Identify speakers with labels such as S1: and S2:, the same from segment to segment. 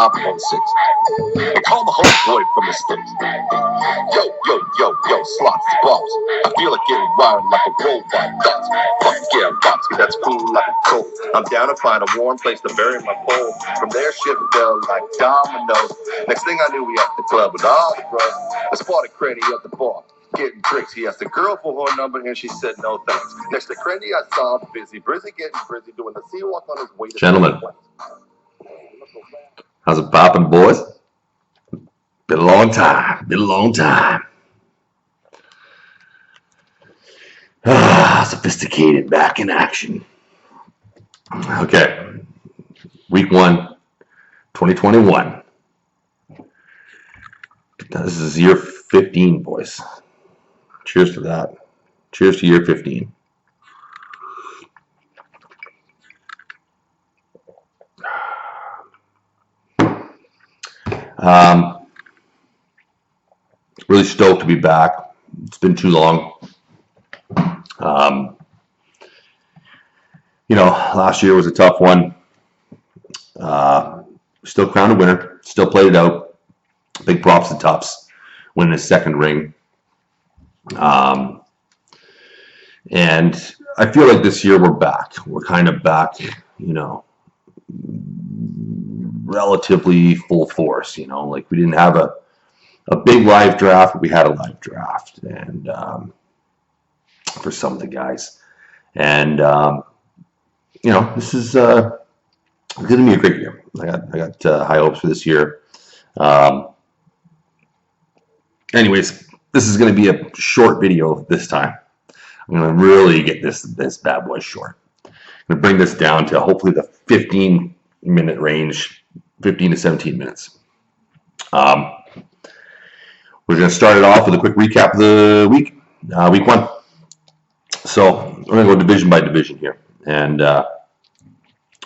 S1: I'm on 6. I call the homeboy from the States. Yo, slots the balls. I feel like getting wild like a robot does. Fuck yeah, Bobsky, that's cool like a cold. I'm down to find a warm place to bury my pole. From there, shit fell like dominoes. Next thing I knew, we at the club with all the bros. I spotted Cranny at the bar, getting drinks. He asked the girl for her number, and she said no thanks. Next to Cranny, I saw him busy getting busy doing the sea walk on his way to
S2: Gentlemen, how's it poppin', boys? Been a long time. Sophisticated back in action. Okay, week 1, 2021. This is year 15, boys. Cheers to that. Cheers to year 15. Really stoked to be back. It's been too long. Last year was a tough one. Still crowned a winner. Still played it out. Big props to Tufts winning his second ring. And I feel like this year we're back. We're kind of back, relatively full force. Like we didn't have a big live draft, but we had a live draft, and for some of the guys. And this is going to be a great year. I got high hopes for this year. Anyways, this is going to be a short video this time. I'm going to really get this bad boy short. I'm going to bring this down to hopefully the 15-minute range, 15 to 17 minutes. We're going to start it off with a quick recap of the week, week 1. So we're going to go division by division here, and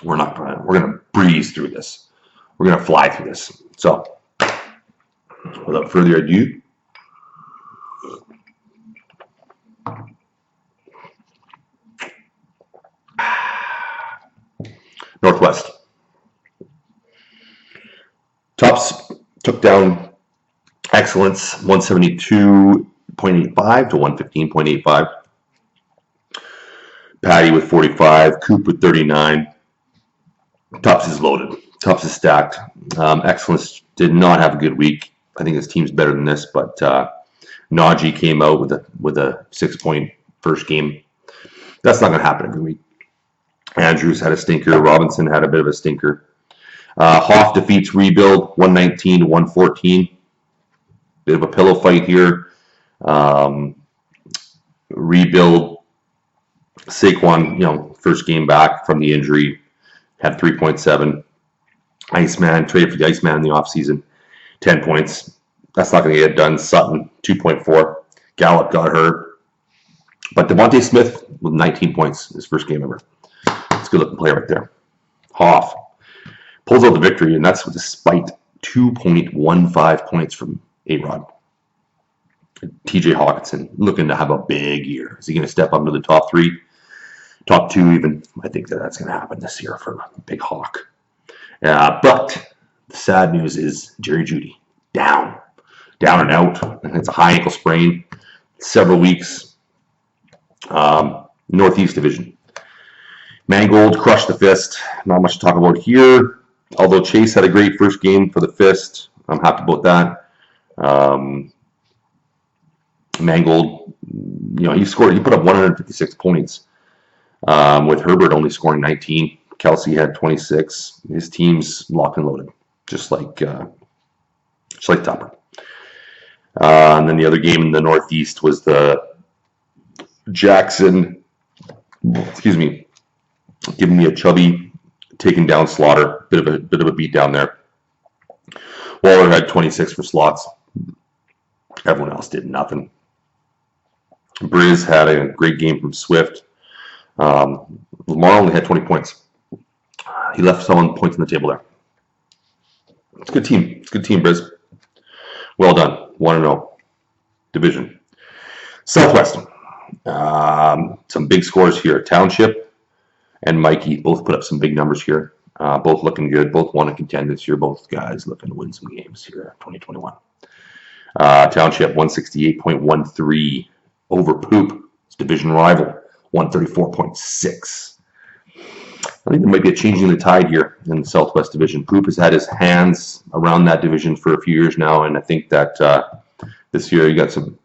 S2: we're going to breeze through this. We're going to fly through this. So without further ado, Northwest. Tufts took down Excellence 172.85 to 115.85. Patty with 45, Coop with 39. Tufts is loaded. Tufts is stacked. Excellence did not have a good week. I think his team's better than this, but Najee came out with a 6-point first game. That's not going to happen every week. Andrews had a stinker. Robinson had a bit of a stinker. Hoff defeats Rebuild 119 to 114. Bit of a pillow fight here. Rebuild, Saquon, first game back from the injury, had 3.7. Iceman, traded for the Iceman in the offseason, 10 points. That's not going to get done. Sutton, 2.4. Gallup got hurt. But Devontae Smith with 19 points, his first game ever. It's a good-looking player right there. Hoff pulls out the victory, and that's despite 2.15 points from A-Rod. TJ Hawkinson looking to have a big year. Is he going to step up into the top 3? Top 2 even? I think that's going to happen this year for Big Hawk. But the sad news is Jerry Jeudy down and out. It's a high ankle sprain. Several weeks. Northeast Division. Mangold crushed the Fist. Not much to talk about here. Although Chase had a great first game for the Fist. I'm happy about that. Mangold, he put up 156 points with Herbert only scoring 19. Kelsey had 26. His team's locked and loaded, just like Tupper. And then the other game in the Northeast was the Jackson, giving me a chubby, taking down Slaughter. Bit of a beat down there. Waller had 26 for slots. Everyone else did nothing. Briz had a great game from Swift. Lamar only had 20 points. He left someone points on the table there. It's a good team. Briz. Well done. 1-0. Division. Southwest. Some big scores here. Township and Mikey both put up some big numbers here. Both looking good. Both want to contend this year. Both guys looking to win some games here in 2021. Township 168.13 over Poop. It's division rival 134.6. I think there might be a changing of the tide here in the Southwest Division. Poop has had his hands around that division for a few years now, and I think that this year you got some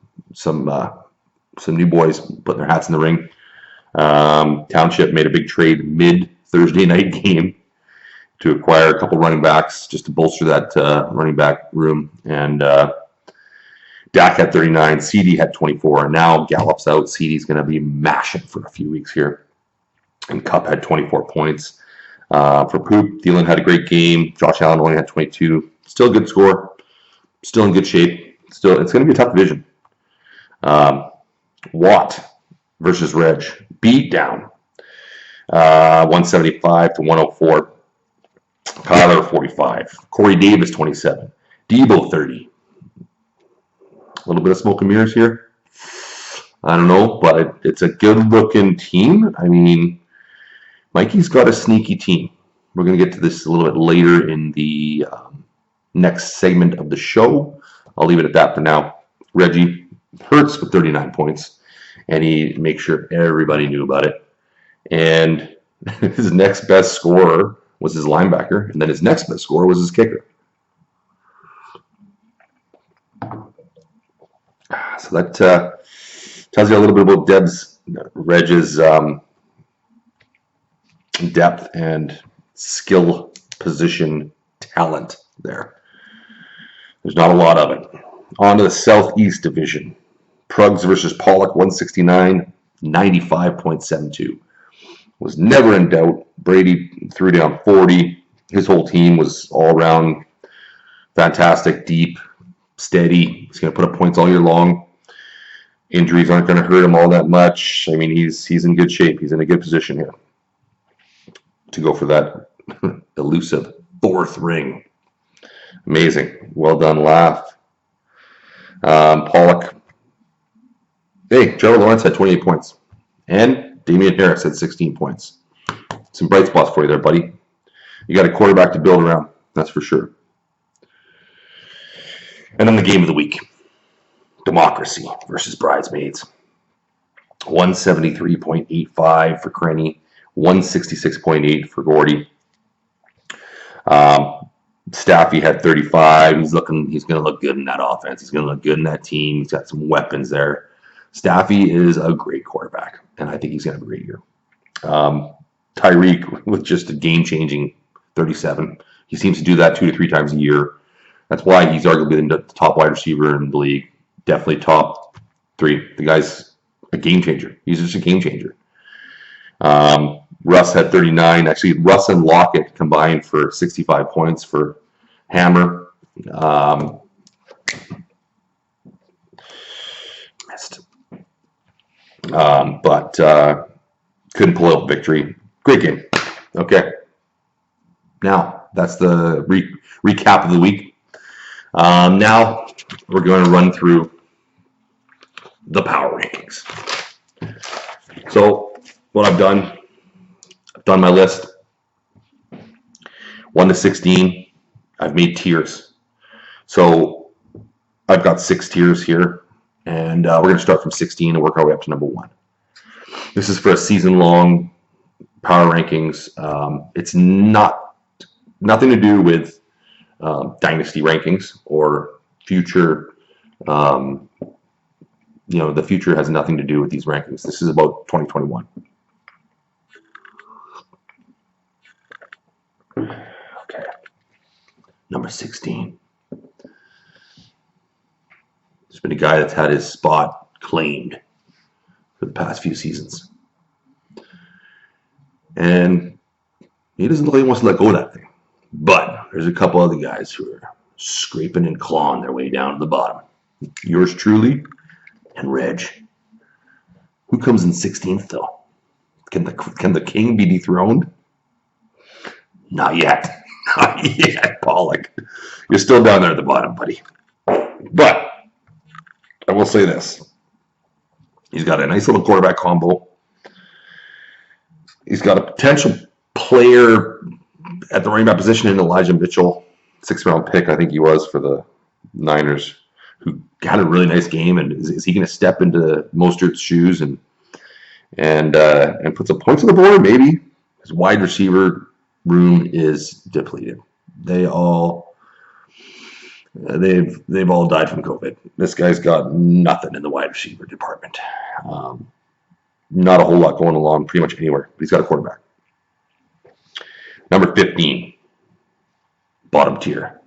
S2: new boys putting their hats in the ring. Township made a big trade mid-Thursday night game to acquire a couple running backs just to bolster that running back room. And Dak had 39, CD had 24, and now Gallup's out. CD's going to be mashing for a few weeks here. And Cup had 24 points. For Poop, Thielen had a great game. Josh Allen only had 22. Still a good score. Still in good shape. Still, it's going to be a tough division. Watt versus Reg. Beat down. 175 to 104. Kyler 45. Corey Davis 27. Debo 30. A little bit of smoke and mirrors here. I don't know, but it's a good-looking team. I mean, Mikey's got a sneaky team. We're going to get to this a little bit later in the next segment of the show. I'll leave it at that for now. Reggie hurts with 39 points, and he makes sure everybody knew about it. And his next best scorer was his linebacker, and then his next best scorer was his kicker. So that tells you a little bit about Reg's depth and skill position talent there. There's not a lot of it. On to the Southeast Division. Prugs versus Pollock, 169, 95.72. Was never in doubt. Brady threw down 40. His whole team was all around fantastic, deep, steady. He's going to put up points all year long. Injuries aren't going to hurt him all that much. I mean, he's in good shape. He's in a good position here to go for that elusive fourth ring. Amazing. Well done, Laugh. Pollock. Hey, Trevor Lawrence had 28 points. And Damian Harris had 16 points. Some bright spots for you there, buddy. You got a quarterback to build around. That's for sure. And then the game of the week. Democracy versus Bridesmaids. 173.85 for Crenny. 166.8 for Gordy. Staffy had 35. He's going to look good in that offense. He's going to look good in that team. He's got some weapons there. Staffy is a great quarterback, and I think he's going to have a great year. Tyreek with just a game-changing 37. He seems to do that 2 to 3 times a year. That's why he's arguably the top wide receiver in the league. Definitely top 3. The guy's a game changer. He's just a game changer. Russ had 39. Actually, Russ and Lockett combined for 65 points for Hammer. Missed. But couldn't pull out victory. Great game. Okay. Now, that's the recap of the week. Now, we're going to run through the power rankings. So, what I've done my list. 1 to 16. I've made tiers. So, I've got 6 tiers here. And we're going to start from 16 and work our way up to number 1. This is for a season-long power rankings. It's nothing to do with dynasty rankings or future. The future has nothing to do with these rankings. This is about 2021. Okay. Number 16. There's been a guy that's had his spot claimed for the past few seasons. And he doesn't really want to let go of that thing. But there's a couple other guys who are scraping and clawing their way down to the bottom. Yours truly and Reg. Who comes in 16th, though? Can the king be dethroned? Not yet. Not yet, Pollock. You're still down there at the bottom, buddy. But I will say this. He's got a nice little quarterback combo. He's got a potential player At the running back position, in Elijah Mitchell, 6th-round pick, I think he was for the Niners, who had a really nice game. And is he going to step into Mostert's shoes and put some points on the board? Maybe. His wide receiver room is depleted. They've all died from COVID. This guy's got nothing in the wide receiver department. Not a whole lot going along pretty much anywhere. But he's got a quarterback. Number 15, bottom tier,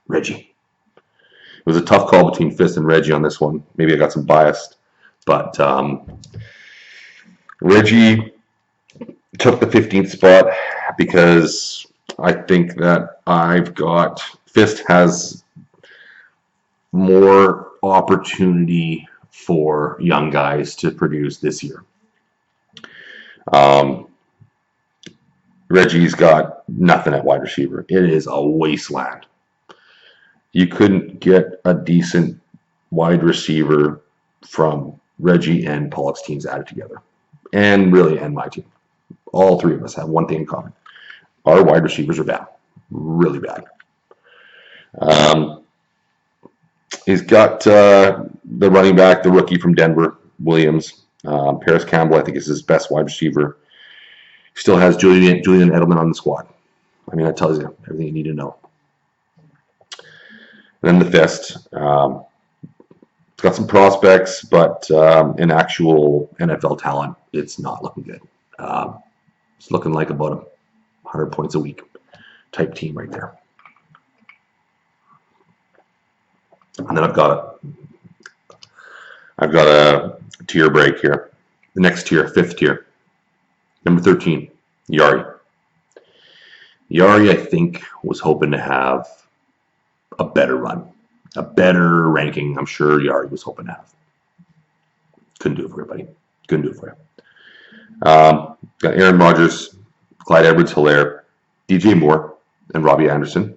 S2: Reggie. It was a tough call between Fist and Reggie on this one. Maybe I got some biased, but Reggie took the 15th spot because I think that Fist has more opportunity for young guys to produce this year. Reggie's got nothing at wide receiver. It is a wasteland. You couldn't get a decent wide receiver from Reggie and Pollock's teams added together. And my team. All three of us have one thing in common. Our wide receivers are bad. Really bad. He's got the running back, the rookie from Denver, Williams. Paris Campbell, I think, is his best wide receiver. Still has Julian Edelman on the squad. I mean, that tells you everything you need to know. And then the Fist. It's got some prospects, but in actual NFL talent, it's not looking good. It's looking like about 100 points a week type team right there. And then I've got a tier break here. The next tier, 5th tier. Number 13, Yari. Yari, I think, was hoping to have a better run, a better ranking. I'm sure Yari was hoping to have. Couldn't do it for you, buddy. Couldn't do it for you. Got Aaron Rodgers, Clyde Edwards-Helaire, DJ Moore, and Robbie Anderson.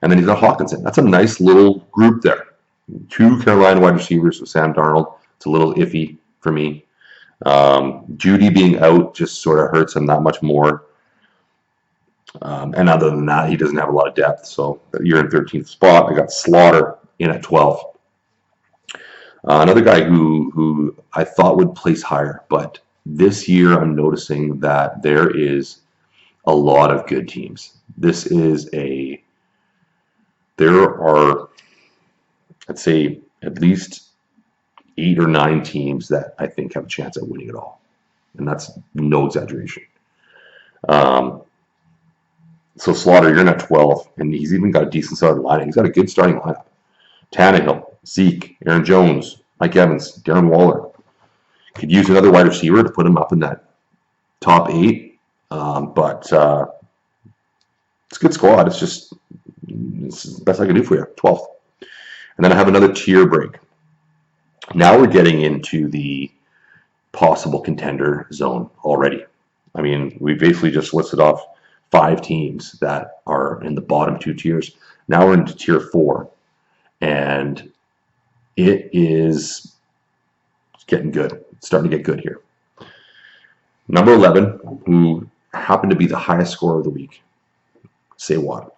S2: And then he's got Hawkinson. That's a nice little group there. 2 Carolina wide receivers with Sam Darnold. It's a little iffy for me. Judy being out just sort of hurts him that much more. And other than that, he doesn't have a lot of depth. So you're in 13th spot. I got Slaughter in at 12. Another guy who I thought would place higher, but this year I'm noticing that there is a lot of good teams. There are, I'd say, at least 8 or 9 teams that I think have a chance at winning it all. And that's no exaggeration. So Slaughter, you're in at 12, and he's even got a decent starting lineup. He's got a good starting lineup. Tannehill, Zeke, Aaron Jones, Mike Evans, Darren Waller. Could use another wide receiver to put him up in that top 8. But it's a good squad. It's the best I can do for you, 12th. And then I have another tier break. Now we're getting into the possible contender zone already. I mean, we basically just listed off 5 teams that are in the bottom 2 tiers. Now we're into tier 4, and it is getting good. It's starting to get good here. Number 11, who happened to be the highest scorer of the week. Say what?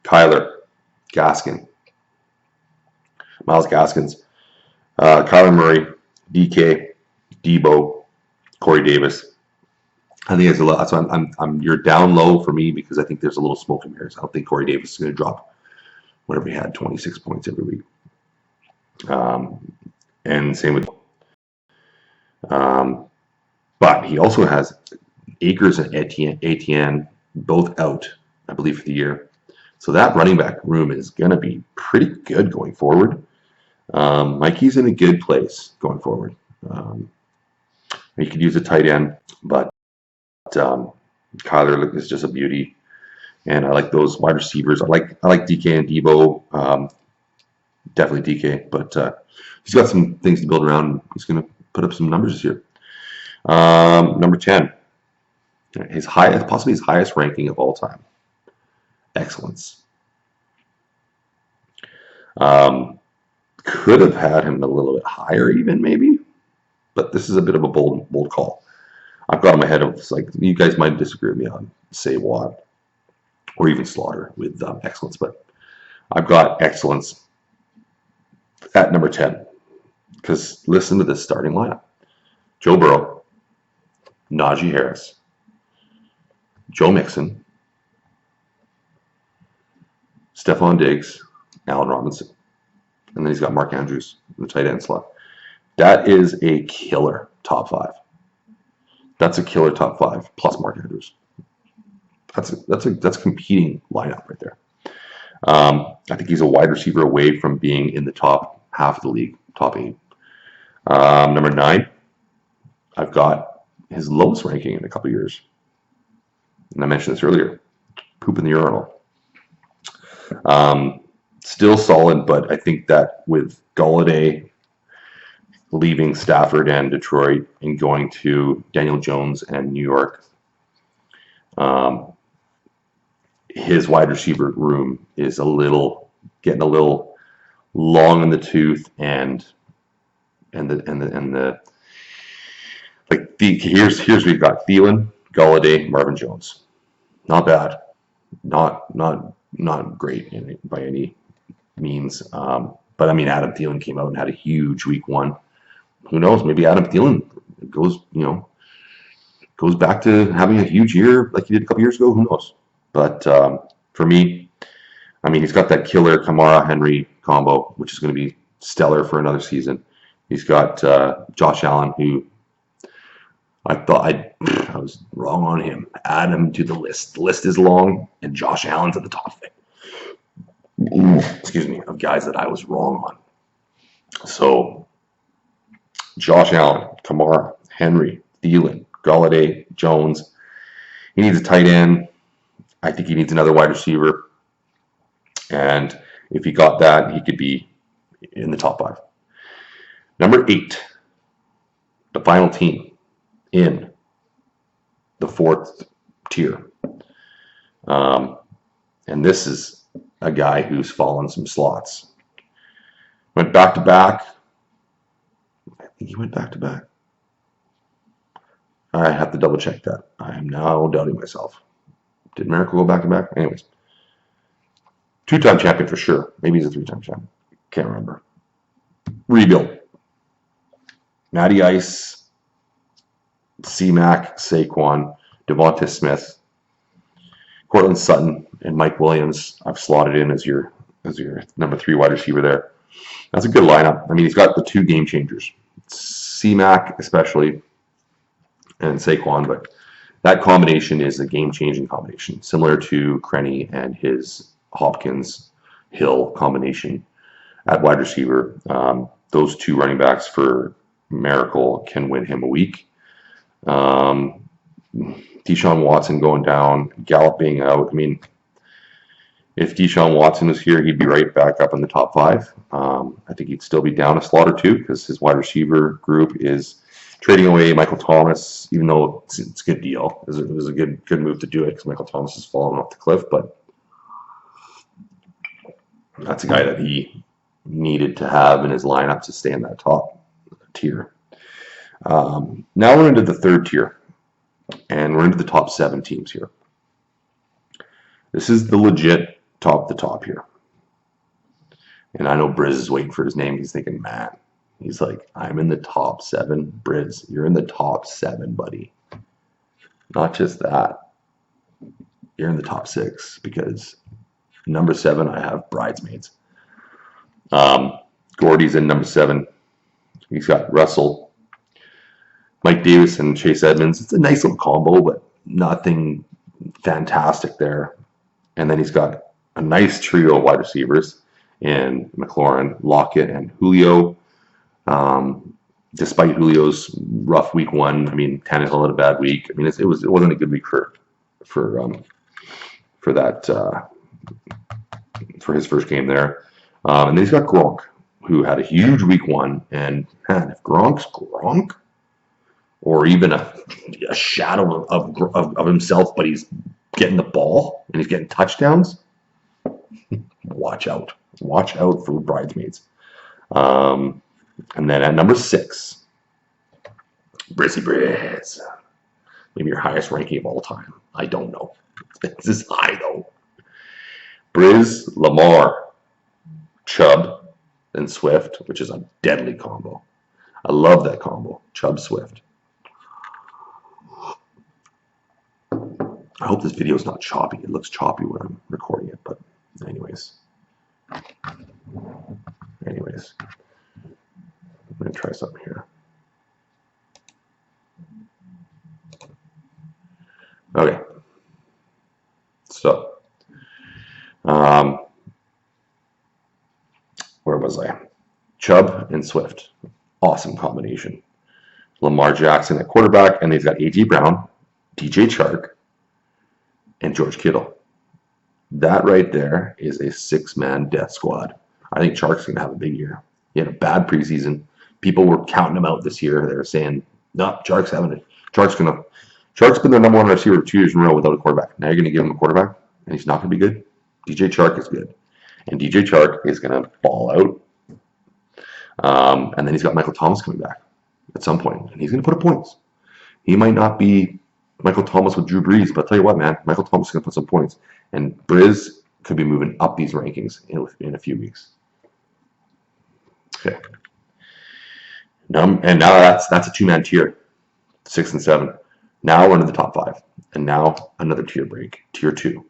S2: Kyler Gaskin. Miles Gaskins. Kyler Murray. DK. Debo. Corey Davis. I think it's a lot. That's why you're down low for me, because I think there's a little smoke and mirrors. I don't think Corey Davis is going to drop whenever he had 26 points every week. And same with. But he also has Akers and Etienne both out, I believe, for the year. So that running back room is going to be pretty good going forward. Mikey's in a good place going forward. He could use a tight end, but Kyler is just a beauty. And I like those wide receivers. I like DK and Debo. Definitely DK, but he's got some things to build around. He's going to put up some numbers this year. Number 10, possibly his highest ranking of all time. Excellence. Could have had him a little bit higher, even maybe. but this is a bit of a bold call. I've got him ahead of, like, you guys might disagree with me on, say, Watt or even Slaughter with Excellence, but I've got Excellence at number 10 because listen to this starting lineup. Joe Burrow, Najee Harris, Joe Mixon, Stephon Diggs, Allen Robinson, and then he's got Mark Andrews in the tight end slot. That is a killer top 5. That's a killer top 5 plus Mark Andrews. That's a competing lineup right there. I think he's a wide receiver away from being in the top half of the league, top 8. Number 9, I've got his lowest ranking in a couple years. And I mentioned this earlier, poop in the urinal. Still solid, but I think that with Golladay leaving Stafford and Detroit and going to Daniel Jones and New York, his wide receiver room is getting a little long in the tooth, and the like the here's we've got Thielen, Golladay, Marvin Jones. Not bad, not great by any means. But I mean, Adam Thielen came out and had a huge week 1. Who knows? Maybe Adam Thielen goes back to having a huge year like he did a couple years ago. Who knows? But for me, I mean, he's got that killer Kamara-Henry combo, which is going to be stellar for another season. He's got Josh Allen, who I thought I was wrong on him. Add him to the list. The list is long, and Josh Allen's at the top excuse me, of guys that I was wrong on. So Josh Allen, Kamara, Henry, Thielen, Golladay, Jones. He needs a tight end. I think he needs another wide receiver. And if he got that, he could be in the top 5. Number 8, the final team in the 4th tier. And this is a guy who's fallen some slots. Went back to back. I think he went back to back. I have to double check that. I am now doubting myself. Did Miracle go back to back? Anyways. 2-time champion for sure. Maybe he's a 3-time champion. Can't remember. Rebuild. Matty Ice, C-Mac, Saquon, Devonta Smith, Cortland Sutton, and Mike Williams. I've slotted in as your number 3 wide receiver there. That's a good lineup. I mean, he's got the 2 game changers. C-Mac especially, and Saquon, but that combination is a game-changing combination, similar to Krenny and his Hopkins-Hill combination at wide receiver. Those 2 running backs for Miracle can win him a week. Deshaun Watson going down, Gallup being out. I mean, if Deshaun Watson was here, he'd be right back up in the top 5. I think he'd still be down a slot or 2 because his wide receiver group is trading away Michael Thomas, even though it's a good deal. It was a good move to do it because Michael Thomas has fallen off the cliff, but that's a guy that he needed to have in his lineup to stay in that top tier. Now we're into the 3rd tier, and we're into the top 7 teams here. This is the legit top the top here. And I know Briz is waiting for his name. He's thinking, man. He's like, I'm in the top 7. Briz, you're in the top 7, buddy. Not just that. You're in the top 6 because number 7, I have Bridesmaids. Gordy's in number 7. He's got Russell, Mike Davis, and Chase Edmonds. It's a nice little combo, but nothing fantastic there. And then he's got a nice trio of wide receivers in McLaurin, Lockett, and Julio. Despite Julio's rough week 1, I mean, Tannehill had a bad week. I mean, it wasn't a good week for his first game there. And then he's got Gronk, who had a huge week 1. And man, if Gronk's Gronk, or even a shadow of himself, but he's getting the ball and he's getting touchdowns, watch out. Watch out for Bridesmaids. And then at number 6, Brizzy Briz. Maybe your highest ranking of all time. I don't know. This is high though. Briz, Lamar, Chubb, and Swift, which is a deadly combo. I love that combo. Chubb, Swift. I hope this video is not choppy. It looks choppy when I'm recording it, but anyways. I'm going to try something here. Okay. So, where was I? Chubb and Swift. Awesome combination. Lamar Jackson at quarterback, and he's got A.J. Brown, DJ Chark, and George Kittle. That right there is a six-man death squad. I think Chark's going to have a big year. He had a bad preseason. People were counting him out this year. They were saying, no, Chark's having it. Chark's been the number one receiver 2 years in a row without a quarterback. Now you're going to give him a quarterback, and he's not going to be good. DJ Chark is good. And DJ Chark is going to ball out. And then he's got Michael Thomas coming back at some point, and he's going to put up points. He might not be Michael Thomas with Drew Brees, but I'll tell you what, man, Michael Thomas is going to put some points. And Briz could be moving up these rankings in a few weeks. Okay. And now that's a 2-man tier, 6 and 7. Now we're into the top 5. And now another tier break, tier 2.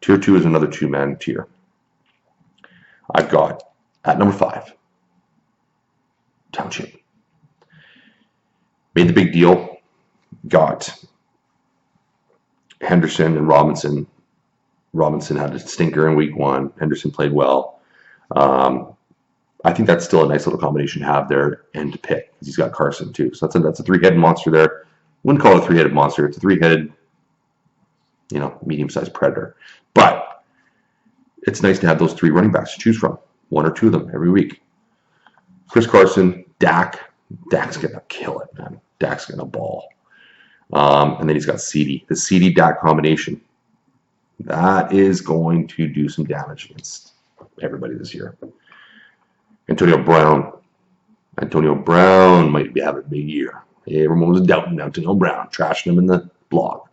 S2: Tier 2 is another 2-man tier. I've got, at number 5, Township. Made the big deal. Got Henderson and Robinson. Robinson had a stinker in week 1. Henderson played well. I think that's still a nice little combination to have there and to pick, because he's got Carson too. So that's a 3-headed monster there. Wouldn't call it a 3-headed monster. It's a 3-headed, medium-sized predator. But it's nice to have those 3 running backs to choose from, 1 or 2 of them every week. Chris Carson, Dak. Dak's gonna kill it, man. Dak's gonna ball. And then he's got CD. The CD-Dak combination. That is going to do some damage against everybody this year. Antonio Brown might be having a big year. Everyone was doubting Antonio Brown, trashing him in the blog.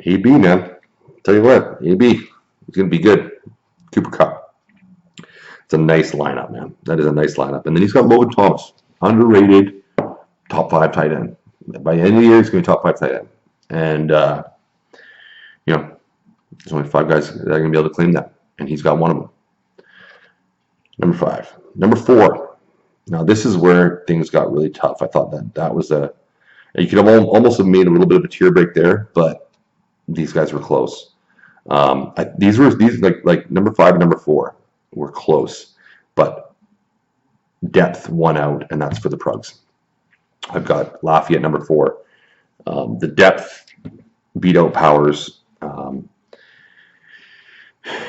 S2: AB, man. Tell you what, AB, he's going to be good. Cooper Kupp. It's a nice lineup, man. That is a nice lineup. And then he's got Logan Thomas, underrated, top 5 tight end. By the end of the year, he's going to be top 5 tight end. And, there's only 5 guys that are going to be able to claim that. And he's got one of them. Number 5. Number 4. Now, this is where things got really tough. I thought that was you could have almost have made a little bit of a tier break there, but these guys were close. These like number 5 and number 4 were close, but depth won out, and that's for the Prugs. I've got Lafayette number 4. The depth beat out Powers.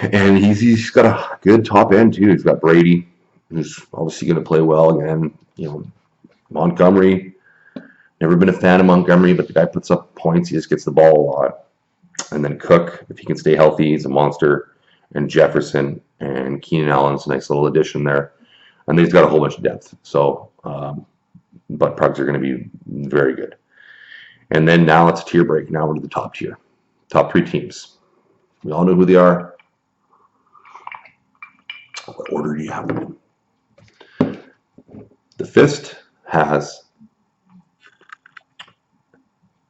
S2: And he's got a good top end too. He's got Brady, who's obviously going to play well again. Montgomery. Never been a fan of Montgomery, but the guy puts up points. He just gets the ball a lot. And then Cook, if he can stay healthy, he's a monster. And Jefferson and Keenan Allen's a nice little addition there. And he's got a whole bunch of depth. So, but Prugs are going to be very good. And then now it's a tier break. Now we're to the top tier. Top 3 teams. We all know who they are. What order do you have them in? The Fist has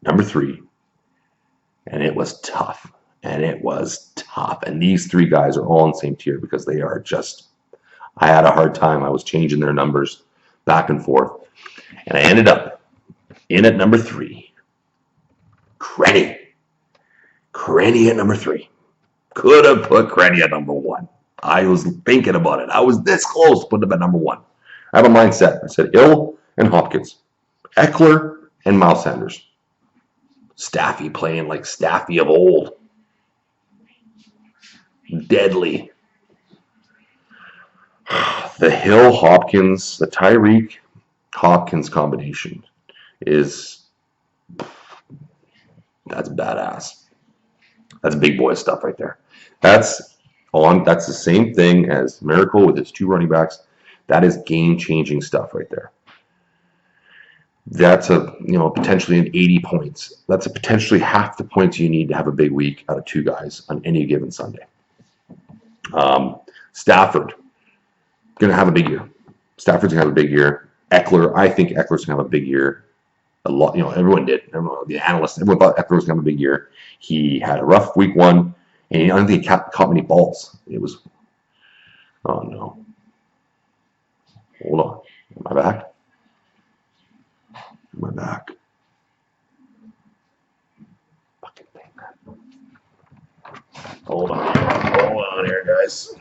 S2: number 3, and it was tough. And these 3 guys are all in the same tier because they are just, I had a hard time. I was changing their numbers back and forth. And I ended up in at number 3. Crenny at number 3. Could have put Crenny at number 1. I was thinking about it. I was this close to putting him at number 1. I have a mindset. I said Hill and Hopkins. Eckler and Miles Sanders. Staffy playing like Staffy of old. Deadly. The Hill-Hopkins, the Tyreek Hopkins combination that's badass. That's big boy stuff right there. That's the same thing as Miracle with its 2 running backs. That is game-changing stuff right there. That's potentially an 80 points. That's potentially half the points you need to have a big week out of two guys on any given Sunday. Stafford, going to have a big year. Stafford's going to have a big year. I think Eckler's going to have a big year. A lot, everyone did. The analysts, everyone thought Eckler was going to have a big year. He had a rough week one, and I don't think he caught many balls. It was, oh no. Hold on. Am I back? Am I back? Fucking thing, man. Hold on here, guys.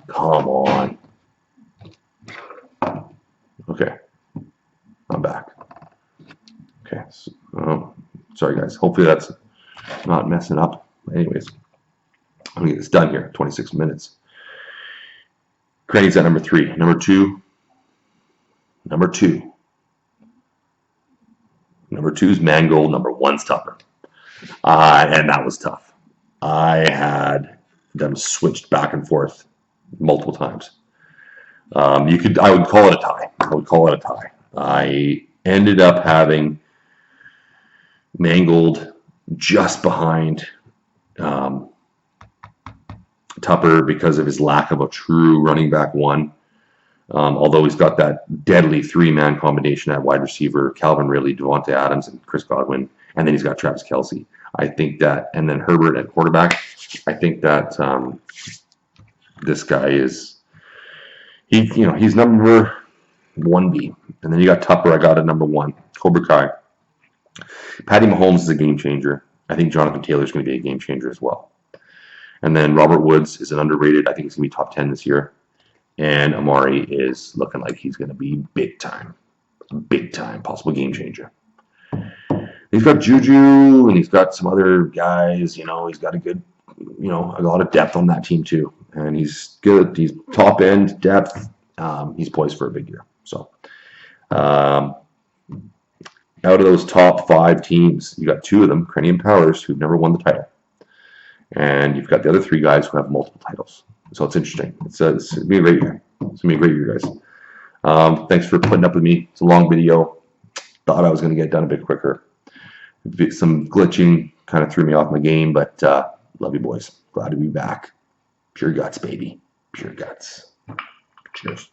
S2: Come on. Okay. I'm back. Okay. So, sorry, guys. Hopefully that's not messing up. Anyways, I'm going to get this done here. 26 minutes. Craig's at number 3. Number two is Mangold. Number 1's Tupper. And that was tough. I had them switched back and forth multiple times. I would call it a tie. I ended up having Mangold just behind Tupper because of his lack of a true running back one. Although he's got that deadly 3-man combination at wide receiver, Calvin Ridley, Devontae Adams, and Chris Godwin, and then he's got Travis Kelce. I think that, and then Herbert at quarterback. I think that this guy is, he's number 1B, and then you got Tupper. I got at number 1, Cobra Kai. Patty Mahomes is a game changer. I think Jonathan Taylor is going to be a game changer as well. And then Robert Woods is an underrated. I think he's going to be top 10 this year. And Amari is looking like he's going to be big time, possible game changer. He's got Juju, and he's got some other guys. He's got a lot of depth on that team too. And he's good. He's top end depth. He's poised for a big year. So, out of those top 5 teams, you got 2 of them, Crenny and Powers, who've never won the title. And you've got the other 3 guys who have multiple titles. So it's interesting. It's going to be a great year. It's going to be a great year, guys. Thanks for putting up with me. It's a long video. Thought I was going to get done a bit quicker. Some glitching kind of threw me off my game, but love you, boys. Glad to be back. Pure guts, baby. Pure guts. Cheers.